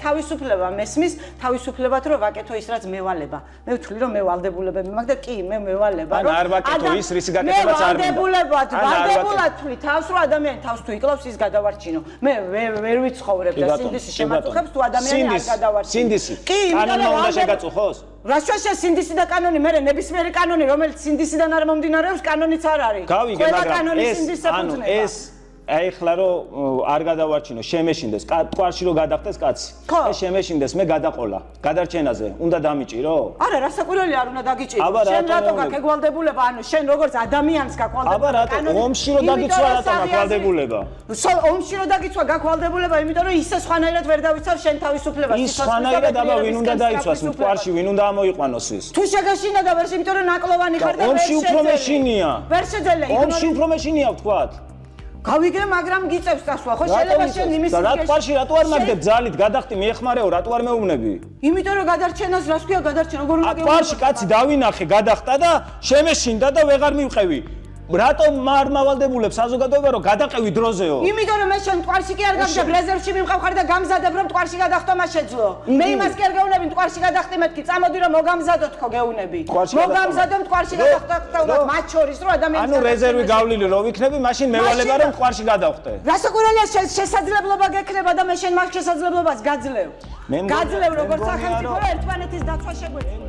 თავისუფლება მესმის, თავისუფლებად რომ ვაკეთო ის რაც მევალება. მე ვთვლი რომ მე ვალდებულებები მაქვს და კი მე მევალება რომ არ ვაკეთო ის რისი გაკეთებაც არ მინდა. ვალდებულად ვთვლი თავს რომ ადამიანი თავს თუ იკლავს ის გადავარჩინო. მე ვერ ვიცხოვრებ და სინდისის შემაწუხებს თუ ადამიანი არ გადავარჩინო. სინდისი. კანონმა უნდა შეგაწუხოს? რა შეშა სინდისი და კანონი მე ნებისმიერი კანონი რომელიც სინდისიდან არ მომდინარეობს კანონიც არ არის. გავიგე მაგრამ ეს აი ხლა რომ არ გადავარჩინო შემეშინდეს ტყუარში რომ გადახდეს კაცი და შემეშინდეს მე გადაყოლა გადარჩენაზე უნდა დამიჭირო არა რასაკვირველი არ უნდა დაგიჭირო შენ რატო გაკეგვალდებულება ანუ შენ როგორც ადამიანს გაკვალდებულება აბა რატო ომში რომ დაგიცვა რატო გაკვალდებულება ომში რომ დაგიცვა გაკვალდებულება იმიტომ რომ ისე სხვანაირად ვერ დავიცავ შენ თავისუფლებას ის სხვანაირად აბა ვინ უნდა დაიცვას ტყუარში ვინ უნდა ამოიყვანოს ის თუ შეგაშინა და ვერ იმიტომ რომ ნაკლოვანი ხარ და ომში უფრო მეშინია ვერ შეძელე ომში უფრო მეშინია ვთქვათ გავიგე მაგრამ გიწევს დასვა ხო შეიძლება შენ იმის და რა ტყუარში რატო არ მაგდებ ძალით გადახტი მიეხმარეო რატო არ მეუბნები იმიტომ რომ გადარჩენას რას ქვია გადარჩენ როგორ უნდა ტყუარში კაცი დავინახე გადახტა და შემეშინდა და ვეღარ მივყევი რატომ არ მავალდებულებ საზოგადოება რომ გადაყევი დროზეო იმიტომ რომ მე შენ ტყუარში კი არ გამჯობ რეზერვში მიმყავ ხარ და გამზადებ რომ ტყუარში გადახტო მას შეძლო მე იმას კი არ გეუბნები ტყუარში გადახტი მეთქი წამოდი რომ მოგამზადო თქო გეუბნები მოგამზადო ტყუარში გადახტო მათ შორის რომ ადამიანს ანუ რეზერვი გავლილი რო ვიქნები მაშინ მევალება რომ ტყუარში გადავხტე რასაკვირველია შესაძლებლობა გექნება და მე შენ მას შესაძლებლობას გაძლევ გაძლევ როგორც სახელმწიფო ერთმანეთის დაცვა შეგვეძლო